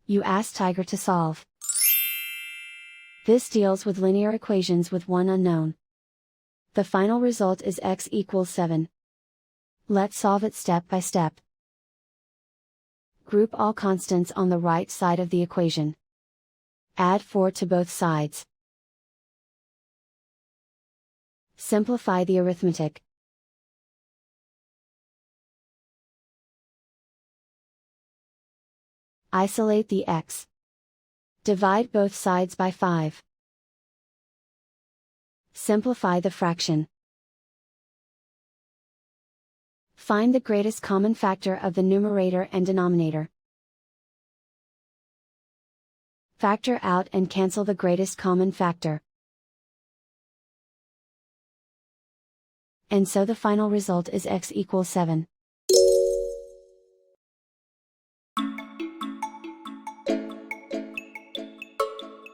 You ask Tiger to solve. This deals with linear equations with one unknown. The final result is x equals 7. Let's solve it step by step. Group all constants on the right side of the equation. Add 4 to both sides. Simplify the arithmetic. Isolate the x. Divide both sides by 5. Simplify the fraction. Find the greatest common factor of the numerator and denominator. Factor out and cancel the greatest common factor. And so the final result is x equals 7.